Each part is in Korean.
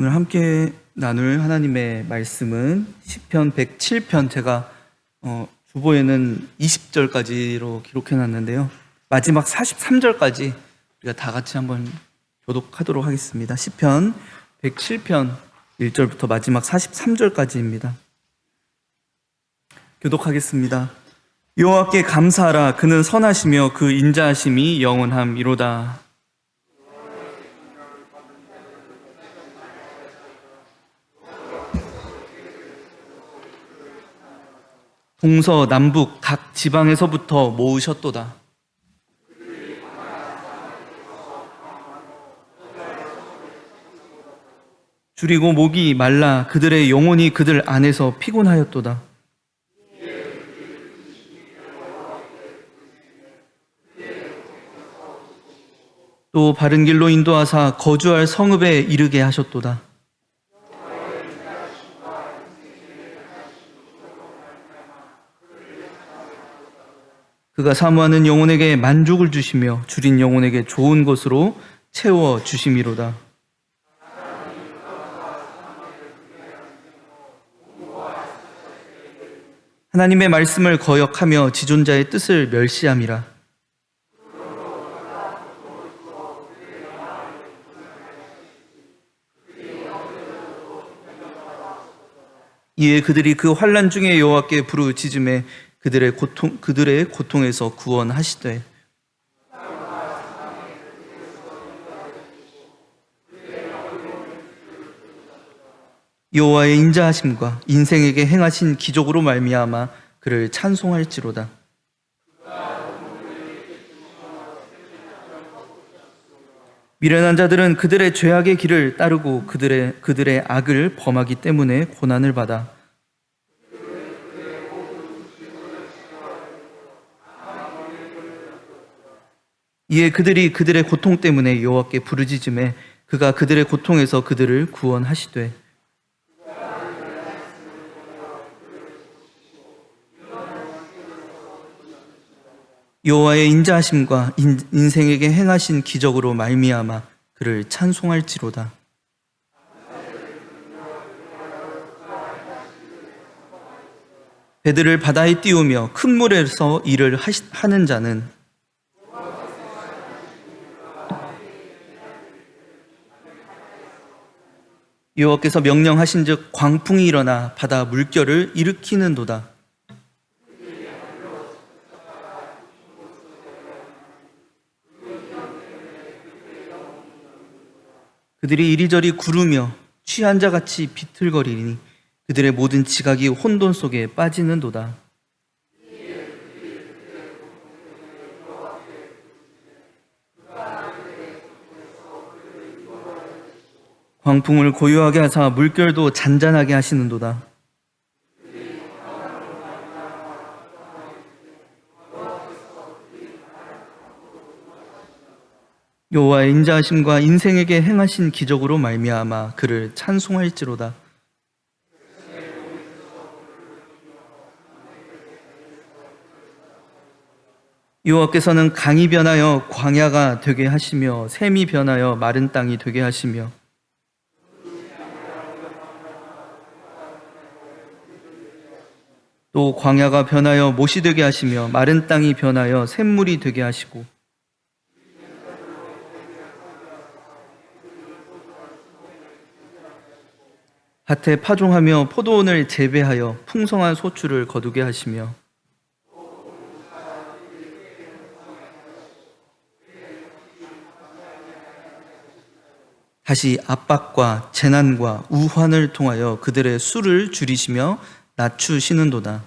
오늘 함께 나눌 하나님의 말씀은 시편 107편, 제가 주보에는 20절까지로 기록해 놨는데요. 마지막 43절까지 우리가 다 같이 한번 교독하도록 하겠습니다. 시편 107편 1절부터 마지막 43절까지입니다. 교독하겠습니다. 여호와께 감사하라. 그는 선하시며 그 인자하심이 영원함이로다. 동서남북 각 지방에서부터 모으셨도다. 줄이고 목이 말라 그들의 영혼이 그들 안에서 피곤하였도다. 또 바른 길로 인도하사 거주할 성읍에 이르게 하셨도다. 그가 사모하는 영혼에게 만족을 주시며 줄인 영혼에게 좋은 것으로 채워 주심이로다. 하나님의 말씀을 거역하며 지존자의 뜻을 멸시함이라. 이에 그들이 그 환난 중에 여호와께 부르짖음에 그들의 고통에서 구원하시되 여호와의 인자하심과 인생에게 행하신 기적으로 말미암아 그를 찬송할지로다. 미련한 자들은 그들의 죄악의 길을 따르고 그들의 악을 범하기 때문에 고난을 받아 이에 그들이 그들의 고통 때문에 여호와께 부르짖음에 그가 그들의 고통에서 그들을 구원하시되 여호와의 인자하심과 인생에게 행하신 기적으로 말미암아 그를 찬송할지로다. 배들을 바다에 띄우며 큰 물에서 일을 하는 자는 여호와께서 명령하신즉 광풍이 일어나 바다 물결을 일으키는도다. 그들이 이리저리 구르며 취한 자같이 비틀거리니 그들의 모든 지각이 혼돈 속에 빠지는도다. 광풍을 고요하게 하사 물결도 잔잔하게 하시는도다. 여호와의 인자하심과 인생에게 행하신 기적으로 말미암아 그를 찬송할지로다. 여호와께서는 강이 변하여 광야가 되게 하시며 샘이 변하여 마른 땅이 되게 하시며 또 광야가 변하여 못이 되게 하시며 마른 땅이 변하여 샘물이 되게 하시고 밭에 파종하며 포도원을 재배하여 풍성한 소출을 거두게 하시며 다시 압박과 재난과 우환을 통하여 그들의 수를 줄이시며 낮추시는도다.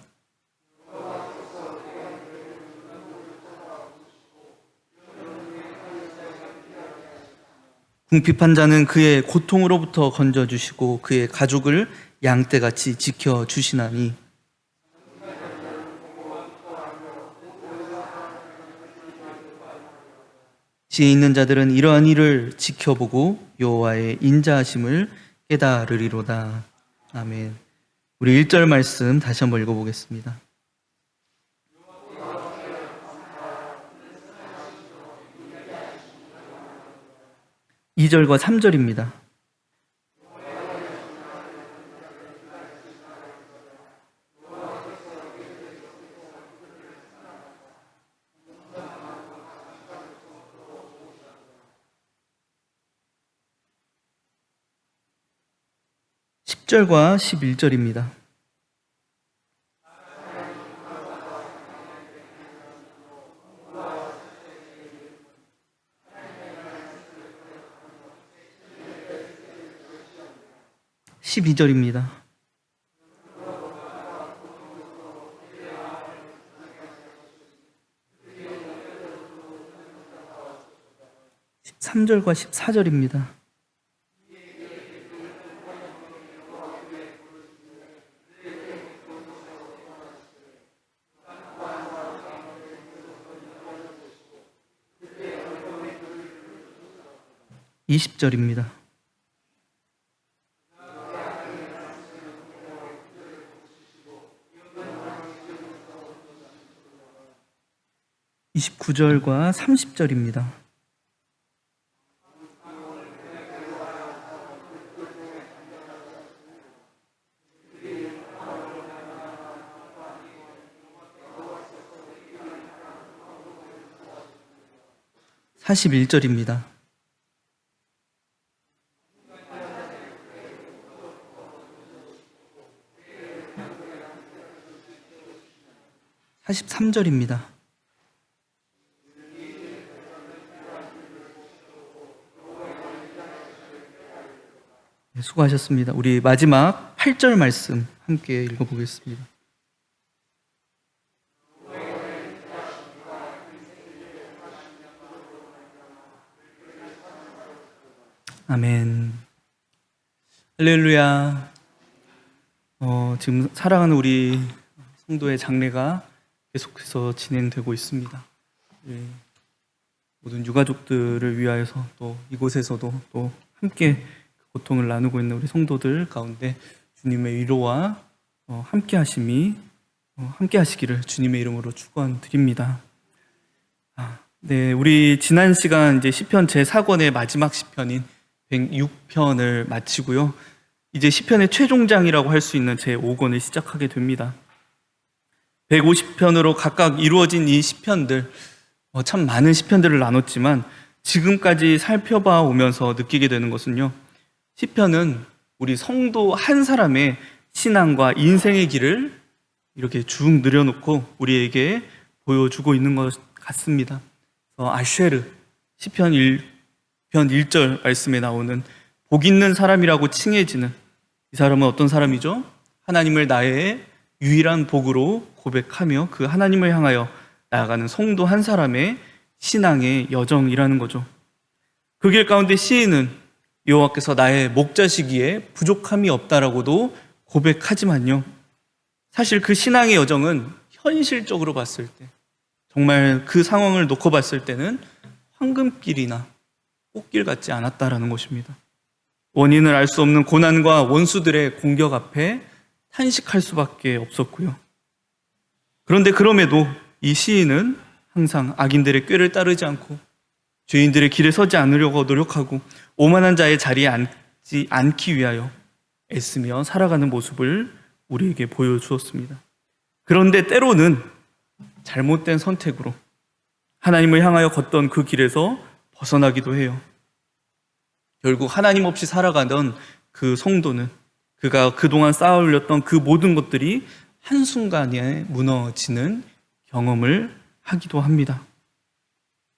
궁핍한 자는 그의 고통으로부터 건져주시고 그의 가족을 양떼같이 지켜주시나니 지혜 있는 자들은 이러한 일을 지켜보고 여호와의 인자하심을 깨달으리로다. 아멘. 우리 1절 말씀 다시 한번 읽어보겠습니다. 2절과 3절입니다. 10절과 11절입니다. (12절입니다) 13절과 14절입니다. (20절입니다) 29절과 30절입니다. (41절입니다) 43절입니다. 네, 수고하셨습니다. 우리 마지막 8절 말씀 함께 읽어보겠습니다. 아멘. 할렐루야. 지금 사랑하는 우리 성도의 장례가 계속해서 진행되고 있습니다. 모든 유가족들을 위하여서 또 이곳에서도 또 함께 고통을 나누고 있는 우리 성도들 가운데 주님의 위로와 함께 하시기를 주님의 이름으로 축원드립니다. 네, 우리 지난 시간 이제 시편 제4권의 마지막 시편인 106편을 마치고요. 이제 시편의 최종장이라고 할 수 있는 제5권을 시작하게 됩니다. 150편으로 각각 이루어진 이 시편들, 참 많은 시편들을 나눴지만 지금까지 살펴봐 오면서 느끼게 되는 것은요, 시편은 우리 성도 한 사람의 신앙과 인생의 길을 이렇게 쭉 늘여놓고 우리에게 보여주고 있는 것 같습니다. 아쉐르, 시편 1편 1절 말씀에 나오는 복 있는 사람이라고 칭해지는 이 사람은 어떤 사람이죠? 하나님을 나의 유일한 복으로 고백하며 그 하나님을 향하여 나아가는 성도 한 사람의 신앙의 여정이라는 거죠. 그 길 가운데 시인은 여호와께서 나의 목자시기에 부족함이 없다라고도 고백하지만요, 사실 그 신앙의 여정은 현실적으로 봤을 때, 정말 그 상황을 놓고 봤을 때는 황금길이나 꽃길 같지 않았다라는 것입니다. 원인을 알 수 없는 고난과 원수들의 공격 앞에 탄식할 수밖에 없었고요. 그런데 그럼에도 이 시인은 항상 악인들의 꾀를 따르지 않고 죄인들의 길에 서지 않으려고 노력하고 오만한 자의 자리에 앉지 않기 위하여 애쓰며 살아가는 모습을 우리에게 보여주었습니다. 그런데 때로는 잘못된 선택으로 하나님을 향하여 걷던 그 길에서 벗어나기도 해요. 결국 하나님 없이 살아가던 그 성도는 그가 그동안 쌓아올렸던 그 모든 것들이 한순간에 무너지는 경험을 하기도 합니다.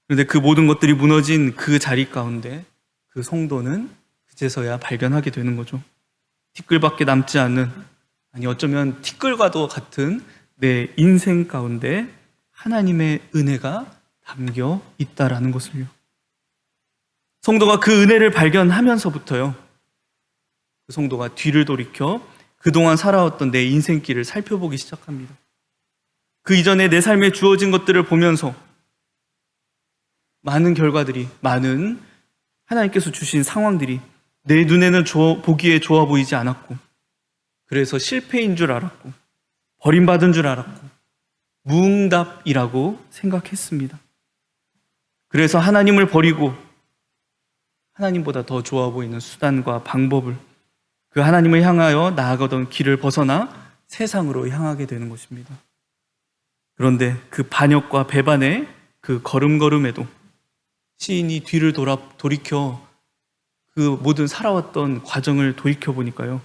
그런데 그 모든 것들이 무너진 그 자리 가운데 그 성도는 그제서야 발견하게 되는 거죠. 티끌밖에 남지 않는, 아니 어쩌면 티끌과도 같은 내 인생 가운데 하나님의 은혜가 담겨 있다라는 것을요. 성도가 그 은혜를 발견하면서부터요, 그 성도가 뒤를 돌이켜 그동안 살아왔던 내 인생길을 살펴보기 시작합니다. 그 이전에 내 삶에 주어진 것들을 보면서 많은 결과들이, 많은 하나님께서 주신 상황들이 내 눈에는 보기에 좋아 보이지 않았고, 그래서 실패인 줄 알았고, 버림받은 줄 알았고, 무응답이라고 생각했습니다. 그래서 하나님을 버리고 하나님보다 더 좋아 보이는 수단과 방법을, 그 하나님을 향하여 나아가던 길을 벗어나 세상으로 향하게 되는 것입니다. 그런데 그 반역과 배반의 그 걸음걸음에도 시인이 뒤를 돌이켜 그 모든 살아왔던 과정을 돌이켜보니까요,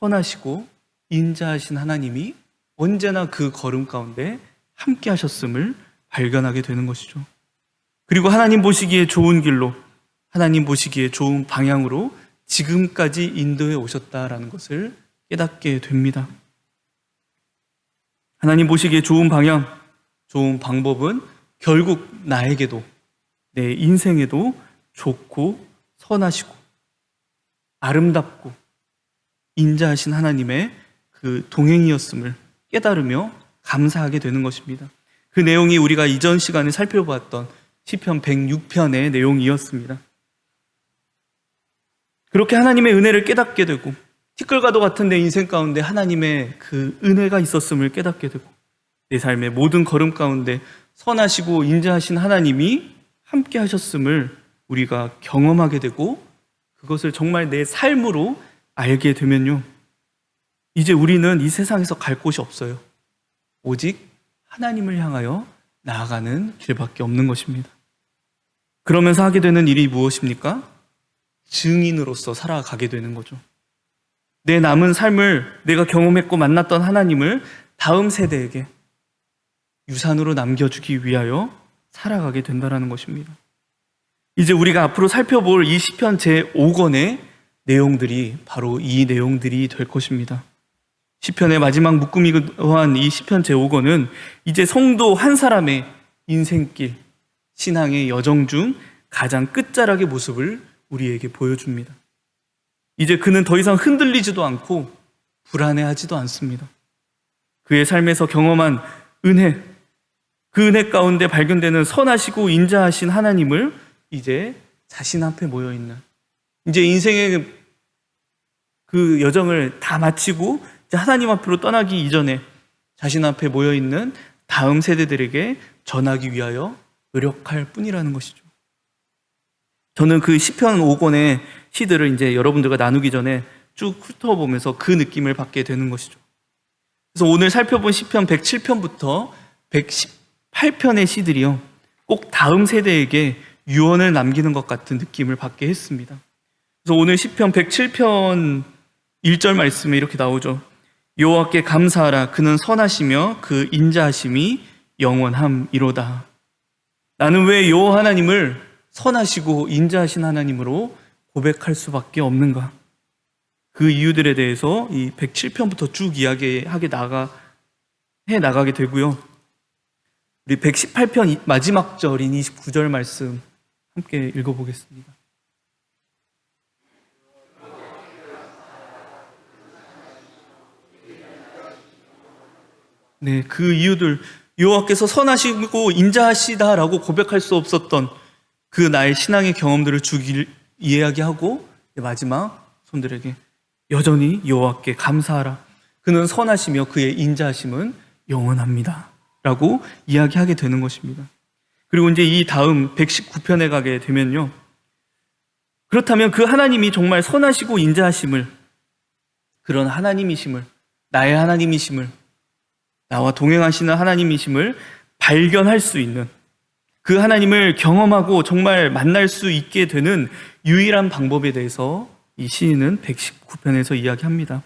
선하시고 인자하신 하나님이 언제나 그 걸음 가운데 함께 하셨음을 발견하게 되는 것이죠. 그리고 하나님 보시기에 좋은 길로, 하나님 보시기에 좋은 방향으로 지금까지 인도해 오셨다라는 것을 깨닫게 됩니다. 하나님 보시기에 좋은 방향, 좋은 방법은 결국 나에게도, 내 인생에도 좋고 선하시고 아름답고 인자하신 하나님의 그 동행이었음을 깨달으며 감사하게 되는 것입니다. 그 내용이 우리가 이전 시간에 살펴봤던 시편 106편의 내용이었습니다. 그렇게 하나님의 은혜를 깨닫게 되고 티끌과도 같은 내 인생 가운데 하나님의 그 은혜가 있었음을 깨닫게 되고 내 삶의 모든 걸음 가운데 선하시고 인자하신 하나님이 함께 하셨음을 우리가 경험하게 되고 그것을 정말 내 삶으로 알게 되면요, 이제 우리는 이 세상에서 갈 곳이 없어요. 오직 하나님을 향하여 나아가는 길밖에 없는 것입니다. 그러면서 하게 되는 일이 무엇입니까? 증인으로서 살아가게 되는 거죠. 내 남은 삶을 내가 경험했고 만났던 하나님을 다음 세대에게 유산으로 남겨주기 위하여 살아가게 된다는 것입니다. 이제 우리가 앞으로 살펴볼 이 시편 제5권의 내용들이 바로 이 내용들이 될 것입니다. 시편의 마지막 묶음이기도 한 이 시편 제5권은 이제 성도 한 사람의 인생길, 신앙의 여정 중 가장 끝자락의 모습을 우리에게 보여줍니다. 이제 그는 더 이상 흔들리지도 않고 불안해하지도 않습니다. 그의 삶에서 경험한 은혜, 그 은혜 가운데 발견되는 선하시고 인자하신 하나님을 이제 자신 앞에 모여있는, 이제 인생의 그 여정을 다 마치고 이제 하나님 앞으로 떠나기 이전에 자신 앞에 모여있는 다음 세대들에게 전하기 위하여 노력할 뿐이라는 것이죠. 저는 그 시편 5권의 시들을 이제 여러분들과 나누기 전에 쭉 훑어보면서 그 느낌을 받게 되는 것이죠. 그래서 오늘 살펴본 시편 107편부터 118편의 시들이요, 꼭 다음 세대에게 유언을 남기는 것 같은 느낌을 받게 했습니다. 그래서 오늘 시편 107편 1절 말씀에 이렇게 나오죠. 여호와께 감사하라. 그는 선하시며 그 인자하심이 영원함이로다. 나는 왜 여호와 하나님을 선하시고 인자하신 하나님으로 고백할 수밖에 없는가? 그 이유들에 대해서 이 107편부터 쭉 이야기하게 나가게 되고요. 우리 118편 마지막 절인 29절 말씀 함께 읽어보겠습니다. 네, 그 이유들, 여호와께서 선하시고 인자하시다라고 고백할 수 없었던 그 나의 신앙의 경험들을 이야기하고 마지막 손들에게 여전히 여호와께 감사하라. 그는 선하시며 그의 인자하심은 영원합니다. 라고 이야기하게 되는 것입니다. 그리고 이제 이 다음 119편에 가게 되면요, 그렇다면 그 하나님이 정말 선하시고 인자하심을, 그런 하나님이심을, 나의 하나님이심을, 나와 동행하시는 하나님이심을 발견할 수 있는, 그 하나님을 경험하고 정말 만날 수 있게 되는 유일한 방법에 대해서 이 시인은 119편에서 이야기합니다.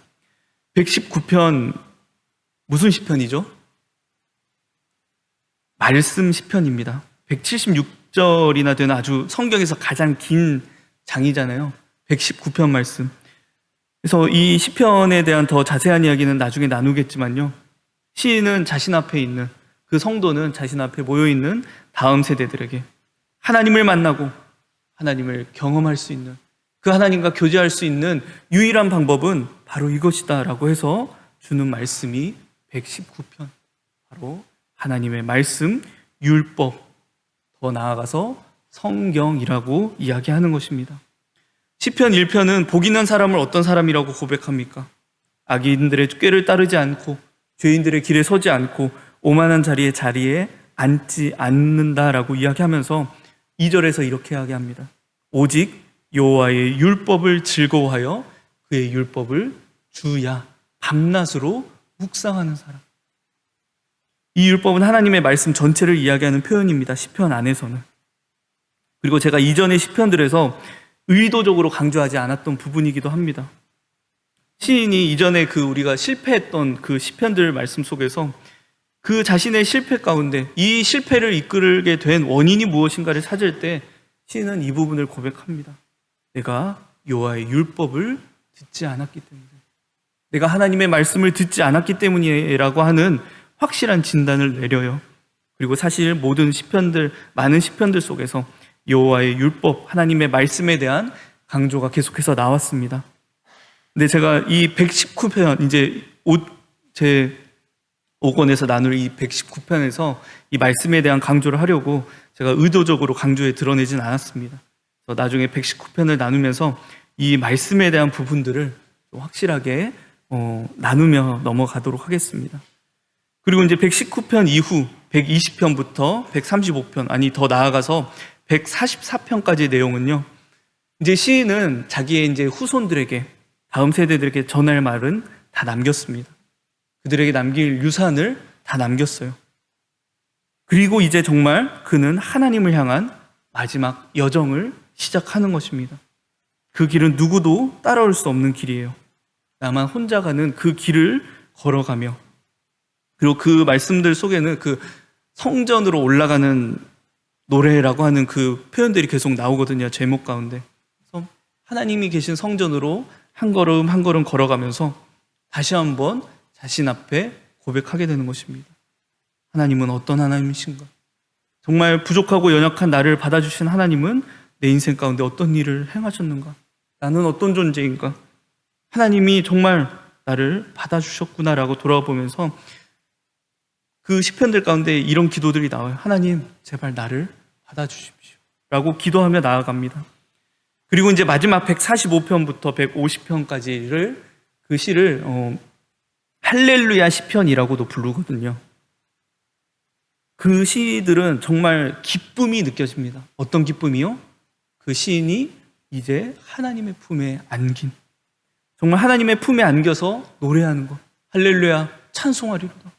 119편 무슨 시편이죠? 말씀 시편입니다. 176절이나 되는 아주 성경에서 가장 긴 장이잖아요. 119편 말씀. 그래서 이 시편에 대한 더 자세한 이야기는 나중에 나누겠지만요, 시인은 자신 앞에 있는, 그 성도는 자신 앞에 모여있는 다음 세대들에게 하나님을 만나고 하나님을 경험할 수 있는, 그 하나님과 교제할 수 있는 유일한 방법은 바로 이것이다 라고 해서 주는 말씀이 119편, 바로 하나님의 말씀, 율법, 더 나아가서 성경이라고 이야기하는 것입니다. 시편 1편은 복 있는 사람을 어떤 사람이라고 고백합니까? 악인들의 꾀를 따르지 않고 죄인들의 길에 서지 않고 오만한 자리에 앉지 않는다라고 이야기하면서 2절에서 이렇게 이야기합니다. 오직 여호와의 율법을 즐거워하여 그의 율법을 주야 밤낮으로 묵상하는 사람. 이 율법은 하나님의 말씀 전체를 이야기하는 표현입니다. 시편 안에서는. 그리고 제가 이전의 시편들에서 의도적으로 강조하지 않았던 부분이기도 합니다. 시인이 이전에 우리가 실패했던 그 시편들 말씀 속에서 그 자신의 실패 가운데 이 실패를 이끌게 된 원인이 무엇인가를 찾을 때 시인은 이 부분을 고백합니다. 내가 여호와의 율법을 듣지 않았기 때문에, 내가 하나님의 말씀을 듣지 않았기 때문이라고 하는 확실한 진단을 내려요. 그리고 사실 모든 시편들, 많은 시편들 속에서 여호와의 율법, 하나님의 말씀에 대한 강조가 계속해서 나왔습니다. 근데 제가 이 119편, 이제 제 5권에서 나눌 이 119편에서 이 말씀에 대한 강조를 하려고 제가 의도적으로 강조에 드러내진 않았습니다. 그래서 나중에 119편을 나누면서 이 말씀에 대한 부분들을 좀 확실하게 나누며 넘어가도록 하겠습니다. 그리고 이제 119편 이후 120편부터 135편, 아니 더 나아가서 144편까지의 내용은요, 이제 시인은 자기의 이제 후손들에게, 다음 세대들에게 전할 말은 다 남겼습니다. 그들에게 남길 유산을 다 남겼어요. 그리고 이제 정말 그는 하나님을 향한 마지막 여정을 시작하는 것입니다. 그 길은 누구도 따라올 수 없는 길이에요. 나만 혼자 가는 그 길을 걸어가며, 그리고 그 말씀들 속에는 그 성전으로 올라가는 노래라고 하는 그 표현들이 계속 나오거든요, 제목 가운데. 그래서 하나님이 계신 성전으로 한 걸음 한 걸음 걸어가면서 다시 한번 자신 앞에 고백하게 되는 것입니다. 하나님은 어떤 하나님이신가? 정말 부족하고 연약한 나를 받아주신 하나님은 내 인생 가운데 어떤 일을 행하셨는가? 나는 어떤 존재인가? 하나님이 정말 나를 받아주셨구나라고 돌아보면서 그 시편들 가운데 이런 기도들이 나와요. 하나님, 제발 나를 받아주십시오 라고 기도하며 나아갑니다. 그리고 이제 마지막 145편부터 150편까지를 그 시를 할렐루야 시편이라고도 부르거든요. 그 시들은 정말 기쁨이 느껴집니다. 어떤 기쁨이요? 그 시인이 이제 하나님의 품에 안긴, 정말 하나님의 품에 안겨서 노래하는 것, 할렐루야 찬송하리로다.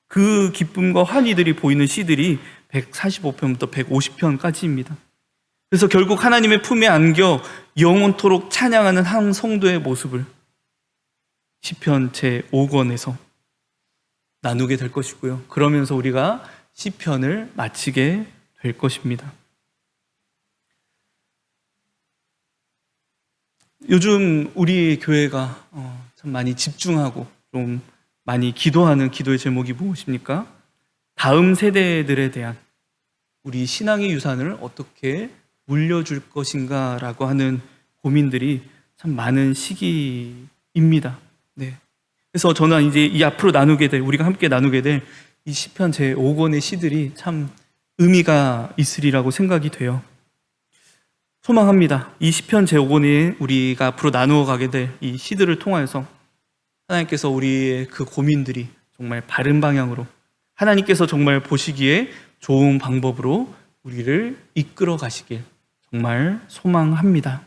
그 기쁨과 환희들이 보이는 시들이 145편부터 150편까지입니다. 그래서 결국 하나님의 품에 안겨 영원토록 찬양하는 한 성도의 모습을 시편 제5권에서 나누게 될 것이고요. 그러면서 우리가 시편을 마치게 될 것입니다. 요즘 우리 교회가 참 많이 집중하고 좀 많이 기도하는 기도의 제목이 무엇입니까? 다음 세대들에 대한 우리 신앙의 유산을 어떻게 물려줄 것인가라고 하는 고민들이 참 많은 시기입니다. 네. 그래서 저는 이제 이 앞으로 우리가 함께 나누게 될 이 시편 제5권의 시들이 참 의미가 있으리라고 생각이 돼요. 소망합니다. 이 시편 제5권에 우리가 앞으로 나누어 가게 될 이 시들을 통하여서 하나님께서 우리의 그 고민들이 정말 바른 방향으로, 하나님께서 정말 보시기에 좋은 방법으로 우리를 이끌어 가시길 정말 소망합니다.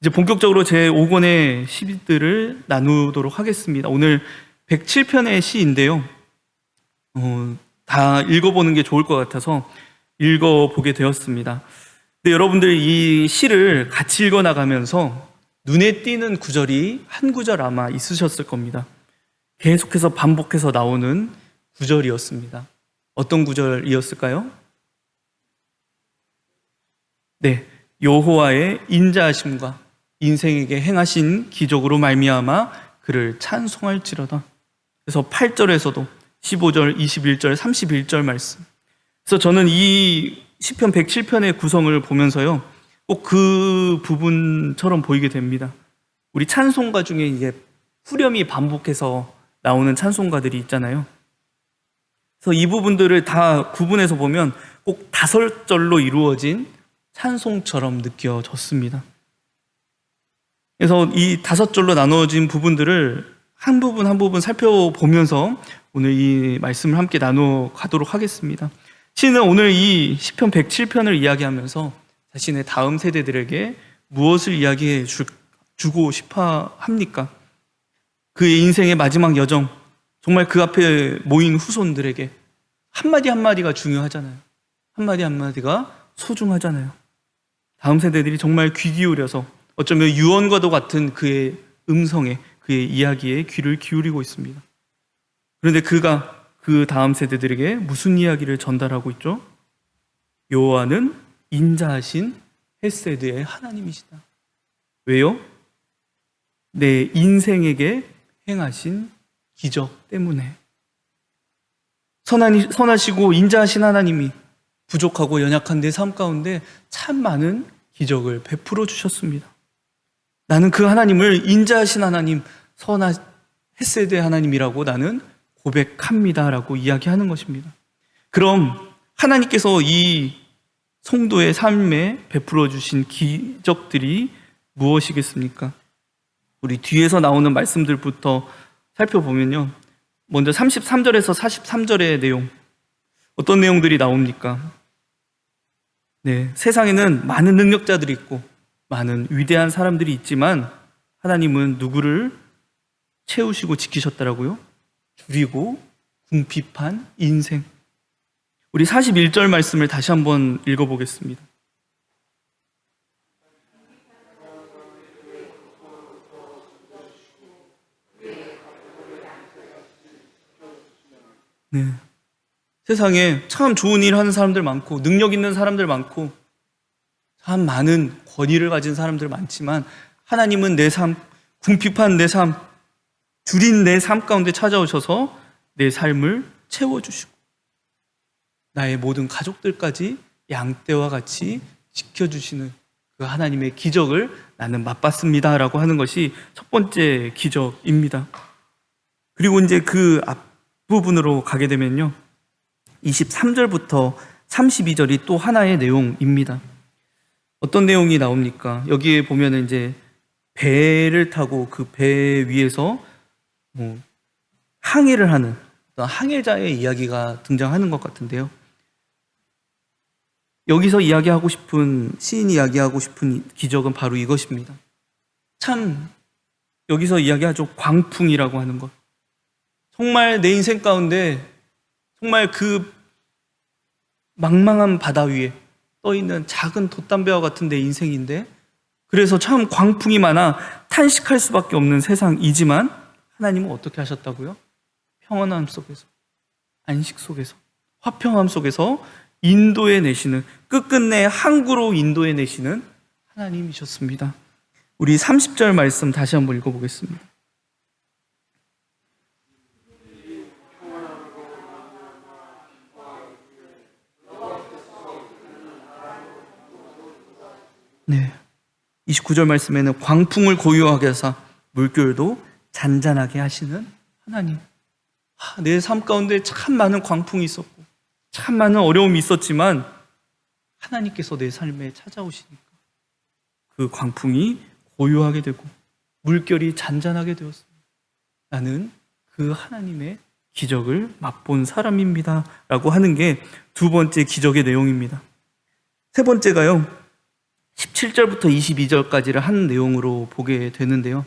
이제 본격적으로 제5권의 시들을 나누도록 하겠습니다. 오늘 107편의 시인데요. 다 읽어보는 게 좋을 것 같아서 읽어보게 되었습니다. 근데 여러분들 이 시를 같이 읽어나가면서 눈에 띄는 구절이 한 구절 아마 있으셨을 겁니다. 계속해서 반복해서 나오는 구절이었습니다. 어떤 구절이었을까요? 네, 여호와의 인자하심과 인생에게 행하신 기적으로 말미암아 그를 찬송할지로다. 그래서 8절에서도 15절, 21절, 31절 말씀. 그래서 저는 이 시편 107편의 구성을 보면서요, 꼭 그 부분처럼 보이게 됩니다. 우리 찬송가 중에 이제 후렴이 반복해서 나오는 찬송가들이 있잖아요. 그래서 이 부분들을 다 구분해서 보면 꼭 5절로 이루어진 찬송처럼 느껴졌습니다. 그래서 이 5절로 나누어진 부분들을 한 부분 한 부분 살펴보면서 오늘 이 말씀을 함께 나누어 가도록 하겠습니다. 시인은 오늘 이 시편 107편을 이야기하면서 자신의 다음 세대들에게 무엇을 이야기해 주고 싶어 합니까? 그의 인생의 마지막 여정, 정말 그 앞에 모인 후손들에게 한마디 한마디가 중요하잖아요. 한마디 한마디가 소중하잖아요. 다음 세대들이 정말 귀 기울여서 어쩌면 유언과도 같은 그의 음성에, 그의 이야기에 귀를 기울이고 있습니다. 그런데 그가 그 다음 세대들에게 무슨 이야기를 전달하고 있죠? 여호와는 인자하신 헤세드의 하나님이시다. 왜요? 내 인생에게 행하신 기적 때문에. 선하시고 인자하신 하나님이 부족하고 연약한 내 삶 가운데 참 많은 기적을 베풀어 주셨습니다. 나는 그 하나님을 인자하신 하나님, 선한 헤세드의 하나님이라고 나는 고백합니다 라고 이야기하는 것입니다. 그럼 하나님께서 이 성도의 삶에 베풀어 주신 기적들이 무엇이겠습니까? 우리 뒤에서 나오는 말씀들부터 살펴보면요, 먼저 33절에서 43절의 내용, 어떤 내용들이 나옵니까? 네, 세상에는 많은 능력자들이 있고 많은 위대한 사람들이 있지만 하나님은 누구를 채우시고 지키셨더라고요? 줄이고 궁핍한 인생. 우리 41절 말씀을 다시 한번 읽어보겠습니다. 네. 세상에 참 좋은 일 하는 사람들 많고 능력 있는 사람들 많고 참 많은 권위를 가진 사람들 많지만 하나님은 내 삶, 궁핍한 내 삶, 줄인 내 삶 가운데 찾아오셔서 내 삶을 채워주시고 나의 모든 가족들까지 양떼와 같이 지켜주시는 그 하나님의 기적을 나는 맛봤습니다 라고 하는 것이 첫 번째 기적입니다. 그리고 이제 그 앞부분으로 가게 되면요, 23절부터 32절이 또 하나의 내용입니다. 어떤 내용이 나옵니까? 여기에 보면 이제 배를 타고 그 배 위에서 항해를 하는 어떤 항해자의 이야기가 등장하는 것 같은데요. 여기서 이야기하고 싶은, 시인이 이야기하고 싶은 기적은 바로 이것입니다. 참 여기서 이야기하죠. 광풍이라고 하는 것. 정말 내 인생 가운데 정말 그 망망한 바다 위에 떠있는 작은 돛담배와 같은 내 인생인데, 그래서 참 광풍이 많아 탄식할 수밖에 없는 세상이지만 하나님은 어떻게 하셨다고요? 평안함 속에서, 안식 속에서, 화평함 속에서 인도해 내시는, 끝끝내 항구로 인도해 내시는 하나님이셨습니다. 우리 30절 말씀 다시 한번 읽어보겠습니다. 네, 29절 말씀에는 광풍을 고요하게 하사 물결도 잔잔하게 하시는 하나님. 내 삶 가운데 참 많은 광풍이 있었고 참 많은 어려움이 있었지만 하나님께서 내 삶에 찾아오시니까 그 광풍이 고요하게 되고 물결이 잔잔하게 되었습니다. 나는 그 하나님의 기적을 맛본 사람입니다 라고 하는 게 두 번째 기적의 내용입니다. 세 번째가요, 17절부터 22절까지를 한 내용으로 보게 되는데요.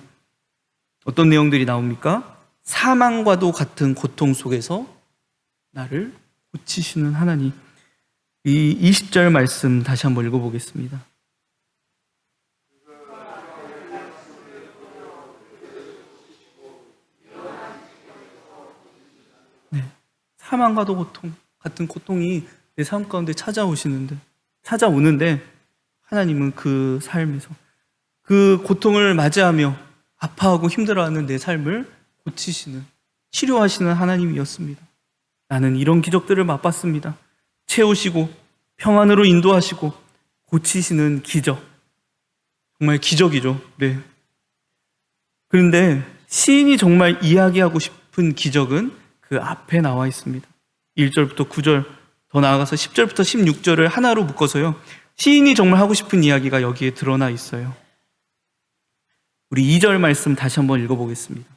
어떤 내용들이 나옵니까? 사망과도 같은 고통 속에서 나를 고치시는 하나님. 이 20절 말씀 다시 한번 읽어보겠습니다. 네, 사망과도 고통, 같은 고통이 내 삶 가운데 찾아오는데 하나님은 그 삶에서 그 고통을 맞이하며 아파하고 힘들어하는 내 삶을 고치시는, 치료하시는 하나님이었습니다. 나는 이런 기적들을 맛봤습니다. 채우시고 평안으로 인도하시고 고치시는 기적. 정말 기적이죠. 네. 그런데 시인이 정말 이야기하고 싶은 기적은 그 앞에 나와 있습니다. 1절부터 9절, 더 나아가서 10절부터 16절을 하나로 묶어서요, 시인이 정말 하고 싶은 이야기가 여기에 드러나 있어요. 우리 2절 말씀 다시 한번 읽어보겠습니다.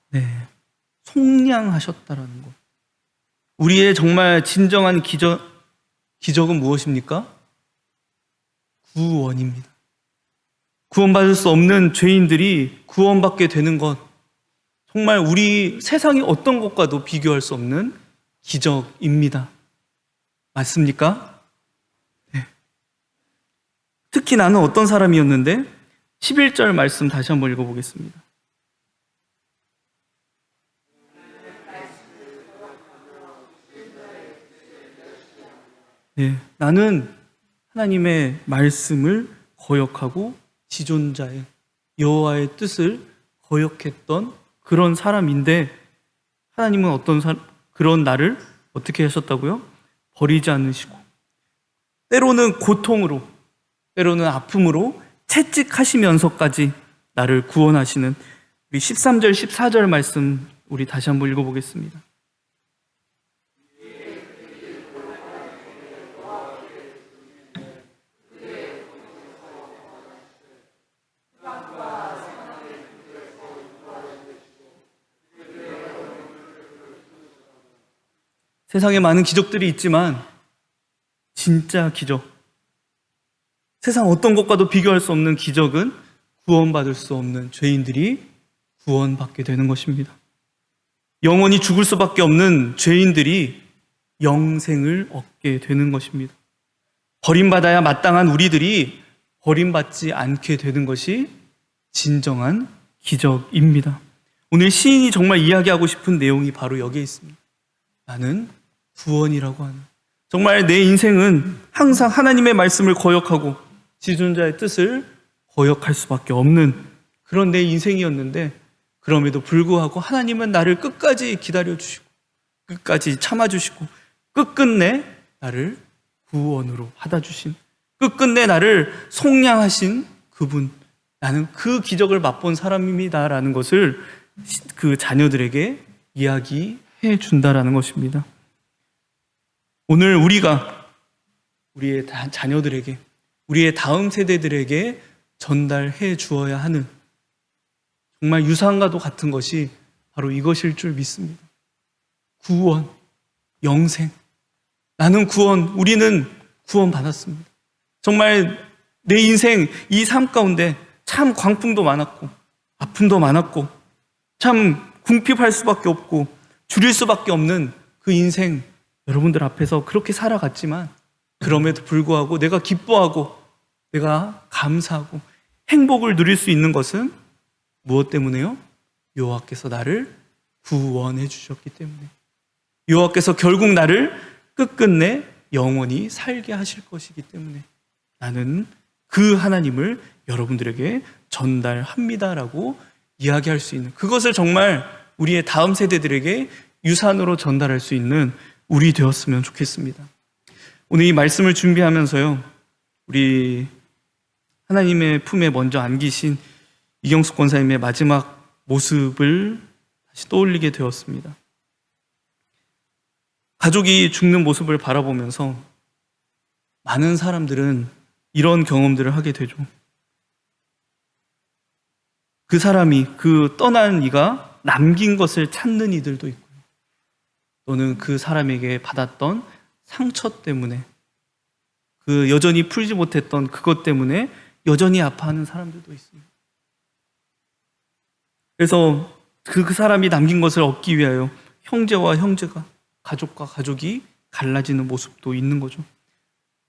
네, 속량하셨다라는 것. 우리의 정말 진정한 기적은 무엇입니까? 구원입니다. 구원받을 수 없는 죄인들이 구원받게 되는 것, 정말 우리 세상의 어떤 것과도 비교할 수 없는 기적입니다. 맞습니까? 네. 특히 나는 어떤 사람이었는데 11절 말씀 다시 한번 읽어보겠습니다. 네, 나는 하나님의 말씀을 거역하고 지존자의 여호와의 뜻을 거역했던 그런 사람인데 하나님은 그런 나를 어떻게 하셨다고요? 버리지 않으시고 때로는 고통으로 때로는 아픔으로 채찍하시면서까지 나를 구원하시는 우리 13절 14절 말씀 우리 다시 한번 읽어보겠습니다. 세상에 많은 기적들이 있지만 진짜 기적, 세상 어떤 것과도 비교할 수 없는 기적은 구원받을 수 없는 죄인들이 구원받게 되는 것입니다. 영원히 죽을 수밖에 없는 죄인들이 영생을 얻게 되는 것입니다. 버림받아야 마땅한 우리들이 버림받지 않게 되는 것이 진정한 기적입니다. 오늘 시인이 정말 이야기하고 싶은 내용이 바로 여기에 있습니다. 나는 구원이라고 하는, 정말 내 인생은 항상 하나님의 말씀을 거역하고 지존자의 뜻을 거역할 수밖에 없는 그런 내 인생이었는데, 그럼에도 불구하고 하나님은 나를 끝까지 기다려주시고 끝까지 참아주시고 끝끝내 나를 구원으로 받아주신, 끝끝내 나를 속량하신 그분, 나는 그 기적을 맛본 사람입니다라는 것을 그 자녀들에게 이야기해 준다라는 것입니다. 오늘 우리가 우리의 자녀들에게, 우리의 다음 세대들에게 전달해 주어야 하는 정말 유산과도 같은 것이 바로 이것일 줄 믿습니다. 구원, 영생. 나는 구원, 우리는 구원받았습니다. 정말 내 인생 이 삶 가운데 참 광풍도 많았고 아픔도 많았고 참 궁핍할 수밖에 없고 줄일 수밖에 없는 그 인생, 여러분들 앞에서 그렇게 살아갔지만 그럼에도 불구하고 내가 기뻐하고 내가 감사하고 행복을 누릴 수 있는 것은 무엇 때문에요? 여호와께서 나를 구원해 주셨기 때문에, 여호와께서 결국 나를 끝끝내 영원히 살게 하실 것이기 때문에 나는 그 하나님을 여러분들에게 전달합니다라고 이야기할 수 있는, 그것을 정말 우리의 다음 세대들에게 유산으로 전달할 수 있는 우리 되었으면 좋겠습니다. 오늘 이 말씀을 준비하면서요, 우리 하나님의 품에 먼저 안기신 이경숙 권사님의 마지막 모습을 다시 떠올리게 되었습니다. 가족이 죽는 모습을 바라보면서 많은 사람들은 이런 경험들을 하게 되죠. 그 사람이, 그 떠난 이가 남긴 것을 찾는 이들도 있고요. 또는 그 사람에게 받았던 상처 때문에, 그 여전히 풀지 못했던 그것 때문에 여전히 아파하는 사람들도 있습니다. 그래서 그 사람이 남긴 것을 얻기 위하여 형제와 형제가, 가족과 가족이 갈라지는 모습도 있는 거죠.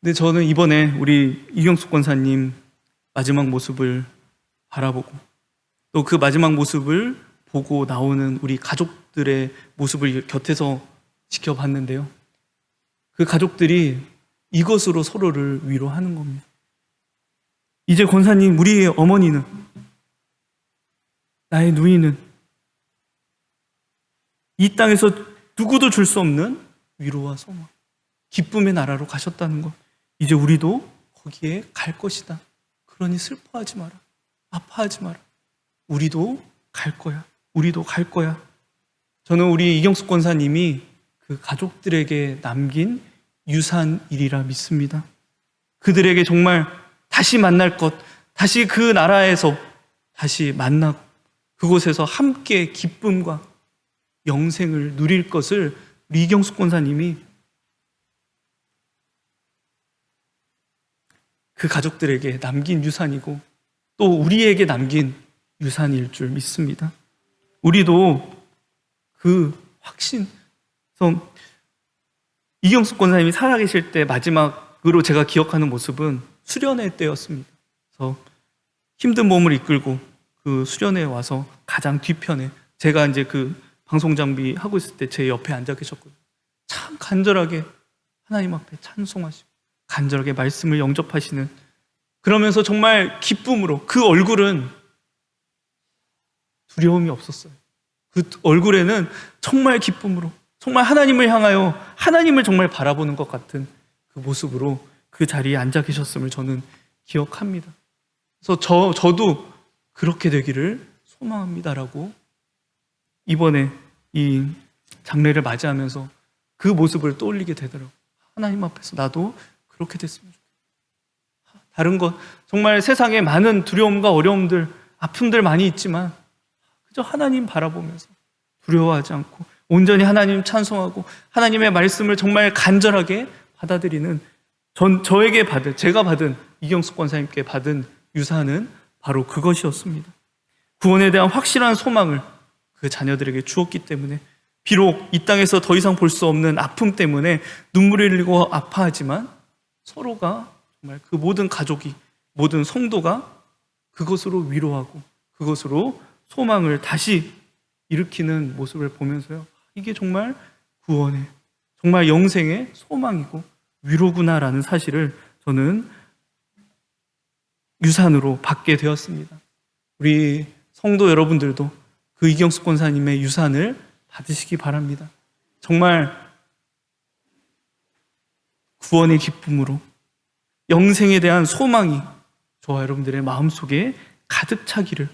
근데 저는 이번에 우리 이경숙 권사님 마지막 모습을 바라보고 또 그 마지막 모습을 보고 나오는 우리 가족들의 모습을 곁에서 지켜봤는데요. 그 가족들이 이것으로 서로를 위로하는 겁니다. 이제 권사님, 우리의 어머니는, 나의 누이는 이 땅에서 누구도 줄 수 없는 위로와 소망, 기쁨의 나라로 가셨다는 것, 이제 우리도 거기에 갈 것이다. 그러니 슬퍼하지 마라, 아파하지 마라. 우리도 갈 거야. 우리도 갈 거야. 저는 우리 이경숙 권사님이 그 가족들에게 남긴 유산이라 믿습니다. 그들에게 정말 다시 만날 것, 다시 그 나라에서 다시 만나고 그곳에서 함께 기쁨과 영생을 누릴 것을 우리 이경숙 권사님이 그 가족들에게 남긴 유산이고 또 우리에게 남긴 유산일 줄 믿습니다. 우리도 그 확신, 그래서 이경숙 권사님이 살아계실 때 마지막으로 제가 기억하는 모습은 수련회 때였습니다. 그래서 힘든 몸을 이끌고 그 수련회에 와서 가장 뒤편에, 제가 이제 그 방송 장비 하고 있을 때 제 옆에 앉아 계셨거든요. 참 간절하게 하나님 앞에 찬송하시고 간절하게 말씀을 영접하시는, 그러면서 정말 기쁨으로, 그 얼굴은 두려움이 없었어요. 그 얼굴에는 정말 기쁨으로, 정말 하나님을 향하여 하나님을 정말 바라보는 것 같은 그 모습으로 그 자리에 앉아 계셨음을 저는 기억합니다. 그래서 저도 그렇게 되기를 소망합니다라고 이번에 이 장례를 맞이하면서 그 모습을 떠올리게 되더라고요. 하나님 앞에서 나도 그렇게 됐으면 좋겠다. 다른 것, 정말 세상에 많은 두려움과 어려움들, 아픔들 많이 있지만 그저 하나님 바라보면서 두려워하지 않고 온전히 하나님 찬송하고 하나님의 말씀을 정말 간절하게 받아들이는, 제가 받은, 이경숙 권사님께 받은 유산은 바로 그것이었습니다. 구원에 대한 확실한 소망을 그 자녀들에게 주었기 때문에, 비록 이 땅에서 더 이상 볼 수 없는 아픔 때문에 눈물을 흘리고 아파하지만 서로가 정말 그 모든 가족이, 모든 성도가 그것으로 위로하고 그것으로 소망을 다시 일으키는 모습을 보면서요, 이게 정말 구원의, 정말 영생의 소망이고 위로구나라는 사실을 저는 유산으로 받게 되었습니다. 우리 성도 여러분들도 그 이경숙 권사님의 유산을 받으시기 바랍니다. 정말 구원의 기쁨으로 영생에 대한 소망이 저와 여러분들의 마음속에 가득 차기를,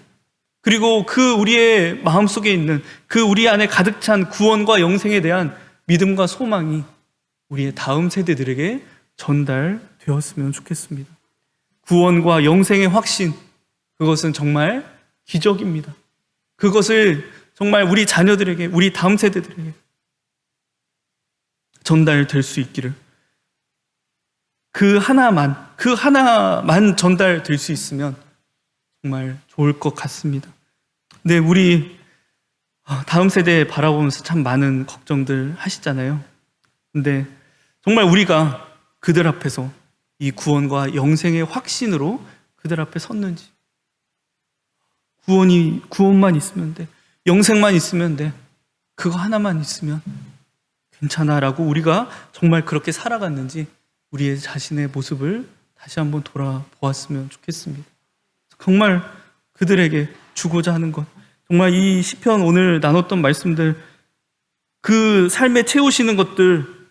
그리고 그 우리의 마음속에 있는 그 우리 안에 가득 찬 구원과 영생에 대한 믿음과 소망이 우리의 다음 세대들에게 전달되었으면 좋겠습니다. 구원과 영생의 확신, 그것은 정말 기적입니다. 그것을 정말 우리 자녀들에게, 우리 다음 세대들에게 전달될 수 있기를, 그 하나만 전달될 수 있으면 정말 좋을 것 같습니다. 네, 우리 다음 세대 바라보면서 참 많은 걱정들 하시잖아요. 근데 정말 우리가 그들 앞에서 이 구원과 영생의 확신으로 그들 앞에 섰는지, 구원만 있으면 돼, 영생만 있으면 돼, 그거 하나만 있으면 괜찮아라고 우리가 정말 그렇게 살아갔는지 우리의 자신의 모습을 다시 한번 돌아보았으면 좋겠습니다. 정말 그들에게 주고자 하는 것, 정말 이 시편 오늘 나눴던 말씀들, 그 삶에 채우시는 것들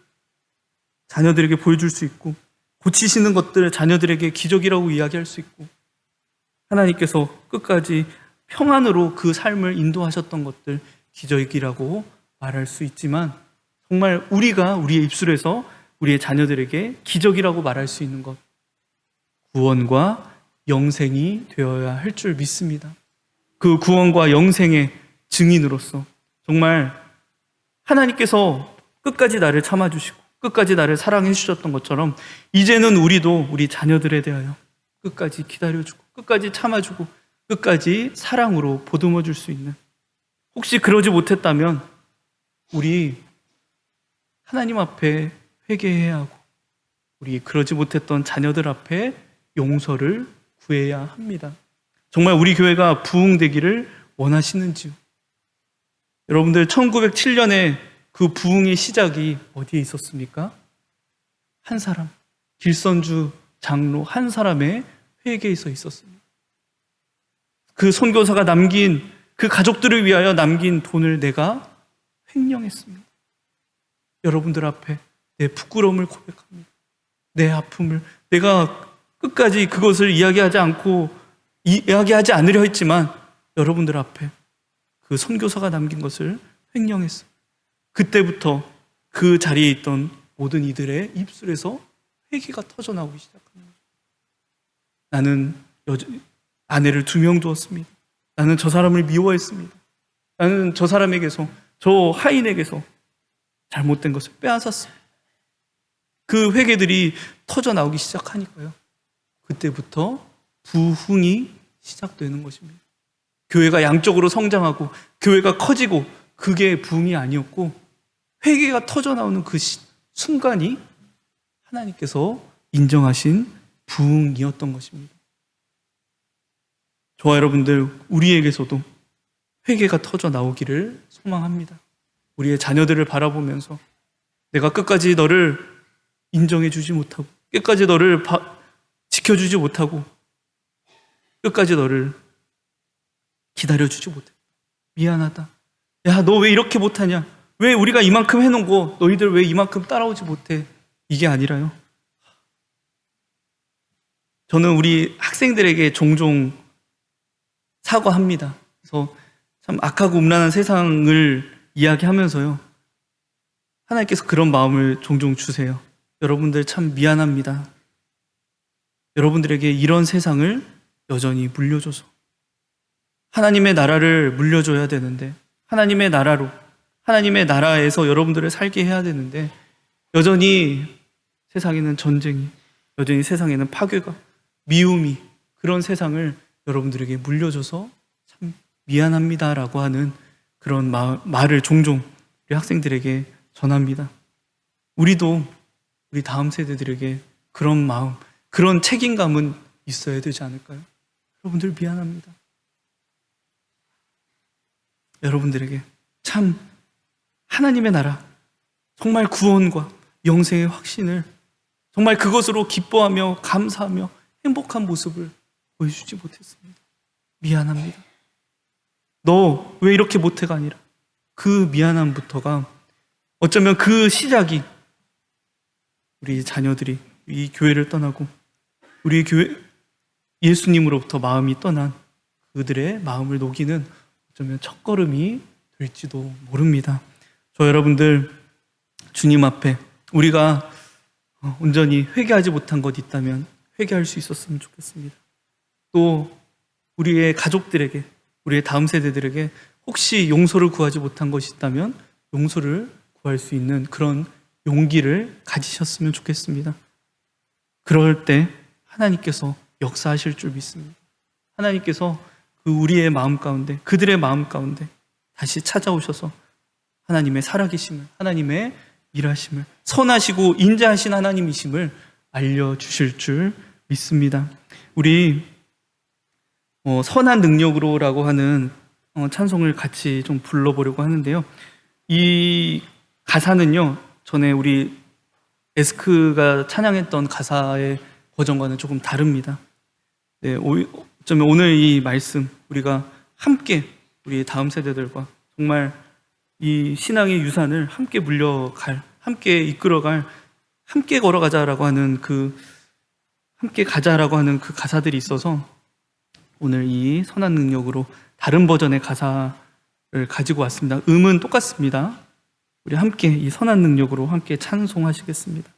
자녀들에게 보여줄 수 있고, 고치시는 것들 자녀들에게 기적이라고 이야기할 수 있고, 하나님께서 끝까지 평안으로 그 삶을 인도하셨던 것들 기적이라고 말할 수 있지만, 정말 우리가 우리의 입술에서 우리의 자녀들에게 기적이라고 말할 수 있는 것, 구원과 영생이 되어야 할 줄 믿습니다. 그 구원과 영생의 증인으로서 정말 하나님께서 끝까지 나를 참아주시고 끝까지 나를 사랑해 주셨던 것처럼, 이제는 우리도 우리 자녀들에 대하여 끝까지 기다려주고 끝까지 참아주고 끝까지 사랑으로 보듬어 줄 수 있는, 혹시 그러지 못했다면 우리 하나님 앞에 회개해야 하고, 우리 그러지 못했던 자녀들 앞에 용서를 구해야 합니다. 정말 우리 교회가 부흥되기를 원하시는지요? 여러분들, 1907년에 그 부흥의 시작이 어디에 있었습니까? 한 사람, 길선주 장로 한 사람의 회개에서 있었습니다. 그 선교사가 남긴, 그 가족들을 위하여 남긴 돈을 내가 횡령했습니다. 여러분들 앞에 내 부끄러움을 고백합니다. 내 아픔을, 내가 끝까지 그것을 이야기하지 않으려 했지만 여러분들 앞에 그 선교사가 남긴 것을 횡령했어요. 그때부터 그 자리에 있던 모든 이들의 입술에서 회개가 터져나오기 시작합니다. 나는 아내를 2명 두었습니다. 나는 저 사람을 미워했습니다. 나는 저 사람에게서, 저 하인에게서 잘못된 것을 빼앗았습니다. 그 회개들이 터져나오기 시작하니까요, 그때부터 부흥이 시작되는 것입니다. 교회가 양적으로 성장하고 교회가 커지고, 그게 부흥이 아니었고 회개가 터져나오는 순간이 하나님께서 인정하신 부흥이었던 것입니다. 저와 여러분들, 우리에게서도 회개가 터져 나오기를 소망합니다. 우리의 자녀들을 바라보면서 내가 끝까지 너를 인정해 주지 못하고, 끝까지 너를 지켜주지 못하고, 끝까지 너를 기다려주지 못했다. 미안하다. 야, 너 왜 이렇게 못하냐? 왜 우리가 이만큼 해놓은 거 너희들 왜 이만큼 따라오지 못해? 이게 아니라요. 저는 우리 학생들에게 종종 사과합니다. 그래서 참 악하고 음란한 세상을 이야기하면서요, 하나님께서 그런 마음을 종종 주세요. 여러분들 참 미안합니다. 여러분들에게 이런 세상을 여전히 물려줘서. 하나님의 나라를 물려줘야 되는데, 하나님의 나라로, 하나님의 나라에서 여러분들을 살게 해야 되는데, 여전히 세상에는 전쟁이, 여전히 세상에는 파괴가, 미움이, 그런 세상을 여러분들에게 물려줘서 참 미안합니다라고 하는 그런 말을 종종 우리 학생들에게 전합니다. 우리도 우리 다음 세대들에게 그런 마음, 그런 책임감은 있어야 되지 않을까요? 여러분들 미안합니다. 여러분들에게 참 하나님의 나라, 정말 구원과 영생의 확신을 정말 그것으로 기뻐하며 감사하며 행복한 모습을 보여주지 못했습니다. 미안합니다. 너 왜 이렇게 못해가 아니라 그 미안함부터가 어쩌면 그 시작이 우리 자녀들이 이 교회를 떠나고 우리 교회 예수님으로부터 마음이 떠난 그들의 마음을 녹이는 어쩌면 첫걸음이 될지도 모릅니다. 저 여러분들 주님 앞에 우리가 온전히 회개하지 못한 것 있다면 회개할 수 있었으면 좋겠습니다. 또 우리의 가족들에게, 우리의 다음 세대들에게 혹시 용서를 구하지 못한 것이 있다면 용서를 구할 수 있는 그런 용기를 가지셨으면 좋겠습니다. 그럴 때 하나님께서 역사하실 줄 믿습니다. 하나님께서 그 우리의 마음 가운데, 그들의 마음 가운데 다시 찾아오셔서 하나님의 살아계심을, 하나님의 일하심을, 선하시고 인자하신 하나님이심을 알려주실 줄 믿습니다. 우리 선한 능력으로라고 하는 찬송을 같이 좀 불러보려고 하는데요. 이 가사는요, 전에 우리 에스크가 찬양했던 가사의 버전과는 조금 다릅니다. 네, 어쩌면 오늘 이 말씀 우리가 함께 우리 다음 세대들과 정말 이 신앙의 유산을 함께 물려갈, 함께 이끌어갈, 함께 걸어가자라고 하는 함께 가자라고 하는 그 가사들이 있어서 오늘 이 선한 능력으로 다른 버전의 가사를 가지고 왔습니다. 음은 똑같습니다. 우리 함께 이 선한 능력으로 함께 찬송하시겠습니다.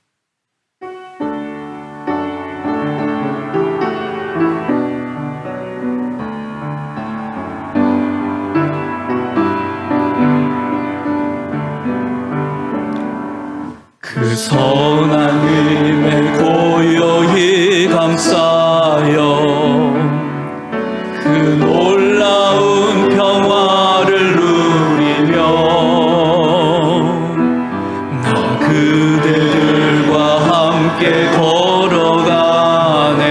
그 선한 힘에 고요히 감싸여 그 놀라운 평화를 누리며 나 그대들과 함께 걸어가네.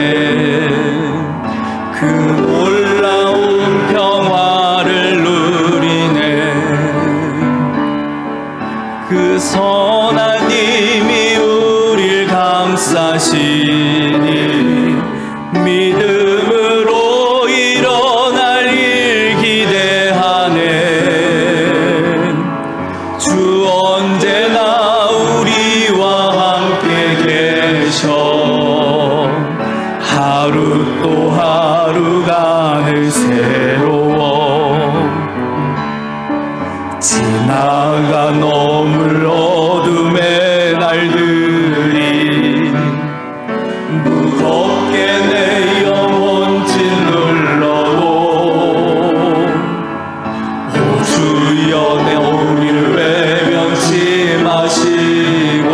그 놀라운 평화를 누리네. 그 선한 힘이 우릴 감싸시니 믿음으로 일어날 일 기대하네. 주 언제나 우리와 함께 계셔. 하루 또 하루가 늘 새로워. 지나가 넘을 어둠의 날들이 무겁게 내 영혼 짓눌러도 오 주여 내 우리를 외면치 마시고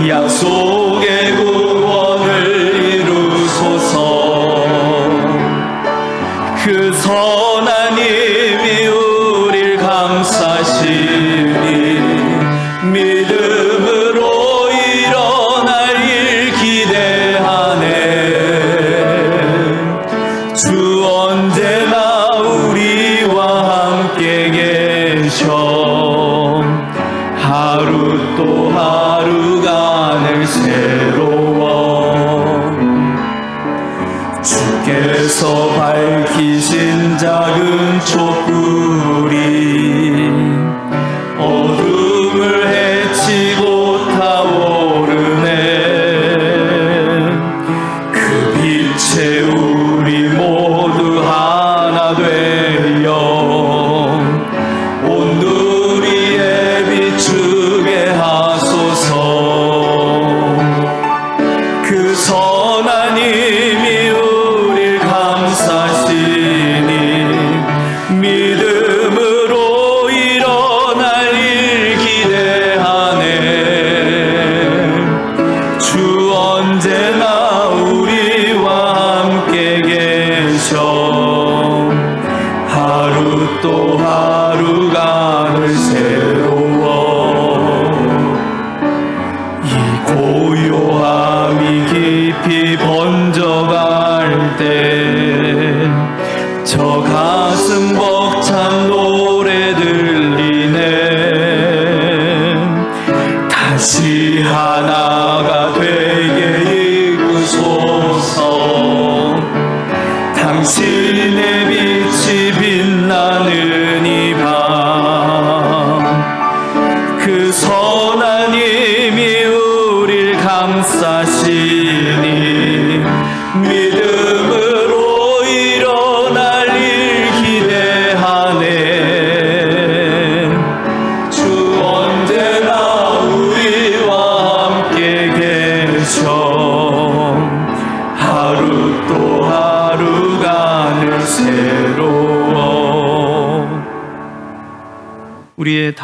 약속의 구원을 이루소서. 그 선한 힘이 우릴 감싸시니 믿음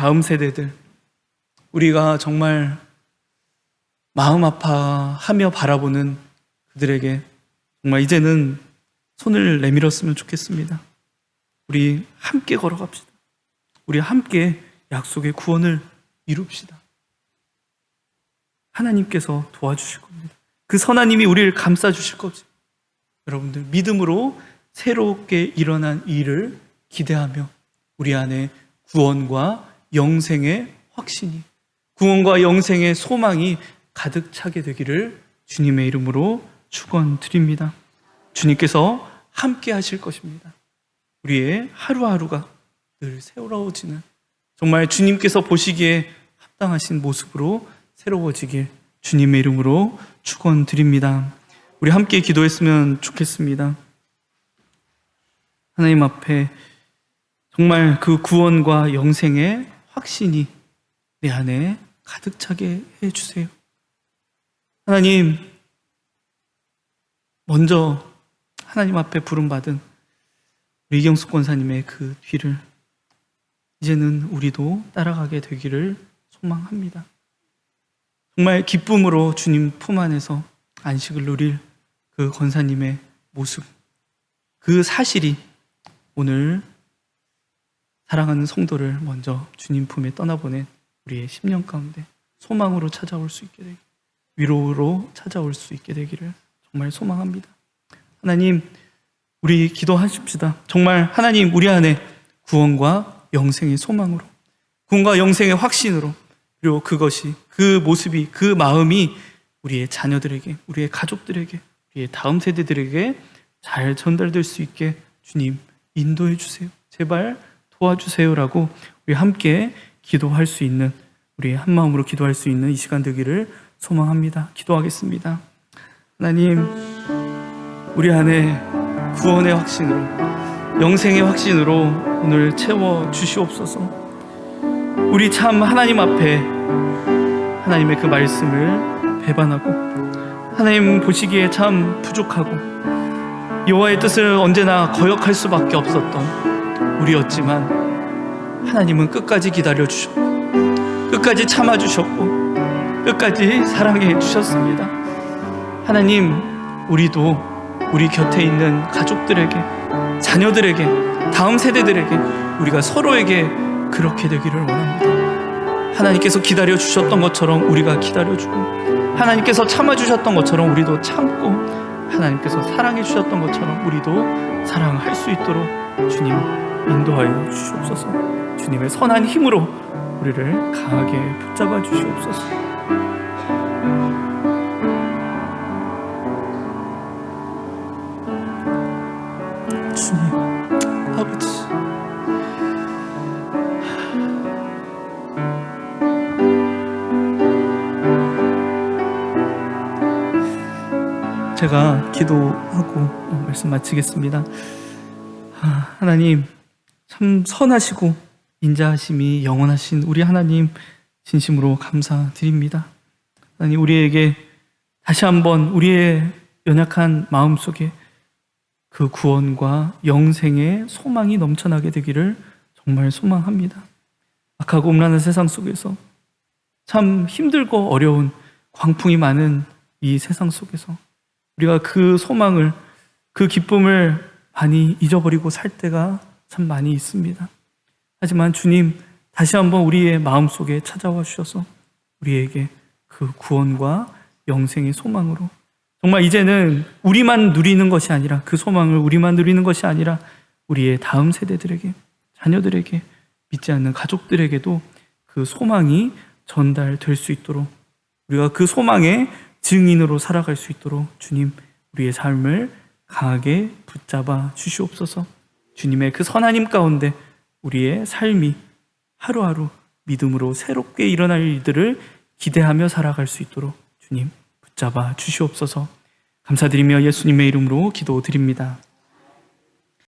다음 세대들, 우리가 정말 마음 아파하며 바라보는 그들에게 정말 이제는 손을 내밀었으면 좋겠습니다. 우리 함께 걸어갑시다. 우리 함께 약속의 구원을 이룹시다. 하나님께서 도와주실 겁니다. 그 선하님이 우리를 감싸주실 거죠. 여러분들 믿음으로 새롭게 일어난 일을 기대하며 우리 안에 구원과 영생의 확신이, 구원과 영생의 소망이 가득 차게 되기를 주님의 이름으로 축원드립니다. 주님께서 함께 하실 것입니다. 우리의 하루하루가 늘 새로워지는, 정말 주님께서 보시기에 합당하신 모습으로 새로워지길 주님의 이름으로 축원드립니다. 우리 함께 기도했으면 좋겠습니다. 하나님 앞에 정말 그 구원과 영생의 확신이 내 안에 가득 차게 해주세요. 하나님, 먼저 하나님 앞에 부름받은 우리 이경숙 권사님의 그 뒤를 이제는 우리도 따라가게 되기를 소망합니다. 정말 기쁨으로 주님 품 안에서 안식을 누릴 그 권사님의 모습, 그 사실이 오늘 사랑하는 성도를 먼저 주님 품에 떠나보낸 우리의 10년 가운데 소망으로 찾아올 수 있게 되기, 위로로 찾아올 수 있게 되기를 정말 소망합니다. 하나님, 우리 기도하십시다. 정말 하나님, 우리 안에 구원과 영생의 소망으로, 구원과 영생의 확신으로, 그리고 그것이, 그 모습이, 그 마음이 우리의 자녀들에게, 우리의 가족들에게, 우리의 다음 세대들에게 잘 전달될 수 있게 주님 인도해 주세요. 제발 도와주세요라고 우리 함께 기도할 수 있는, 우리 한 마음으로 기도할 수 있는 이 시간 되기를 소망합니다. 기도하겠습니다. 하나님, 우리 안에 구원의 확신으로, 영생의 확신으로 오늘 채워 주시옵소서. 우리 참 하나님 앞에 하나님의 그 말씀을 배반하고 하나님 보시기에 참 부족하고 여호와의 뜻을 언제나 거역할 수밖에 없었던 우리였지만 하나님은 끝까지 기다려 주셨고 끝까지 참아 주셨고 끝까지 사랑해 주셨습니다. 하나님, 우리도 우리 곁에 있는 가족들에게, 자녀들에게, 다음 세대들에게, 우리가 서로에게 그렇게 되기를 원합니다. 하나님께서 기다려 주셨던 것처럼 우리가 기다려주고, 하나님께서 참아 주셨던 것처럼 우리도 참고, 하나님께서 사랑해 주셨던 것처럼 우리도 사랑할 수 있도록 주님 인도하여 주시옵소서. 주님의 선한 힘으로 우리를 강하게 붙잡아 주시옵소서. 주님, 아버지, 제가 기도하고 말씀 마치겠습니다. 하나님, 참 선하시고 인자하심이 영원하신 우리 하나님 진심으로 감사드립니다. 하나님, 우리에게 다시 한번 우리의 연약한 마음속에 그 구원과 영생의 소망이 넘쳐나게 되기를 정말 소망합니다. 악하고 음란한 세상 속에서 참 힘들고 어려운 광풍이 많은 이 세상 속에서 우리가 그 소망을, 그 기쁨을 많이 잊어버리고 살 때가 참 많이 있습니다. 하지만 주님, 다시 한번 우리의 마음속에 찾아와 주셔서 우리에게 그 구원과 영생의 소망으로, 정말 이제는 우리만 누리는 것이 아니라, 그 소망을 우리만 누리는 것이 아니라 우리의 다음 세대들에게, 자녀들에게, 믿지 않는 가족들에게도 그 소망이 전달될 수 있도록, 우리가 그 소망의 증인으로 살아갈 수 있도록 주님, 우리의 삶을 강하게 붙잡아 주시옵소서. 주님의 그 선하심 가운데 우리의 삶이 하루하루 믿음으로 새롭게 일어날 일들을 기대하며 살아갈 수 있도록 주님 붙잡아 주시옵소서. 감사드리며 예수님의 이름으로 기도드립니다.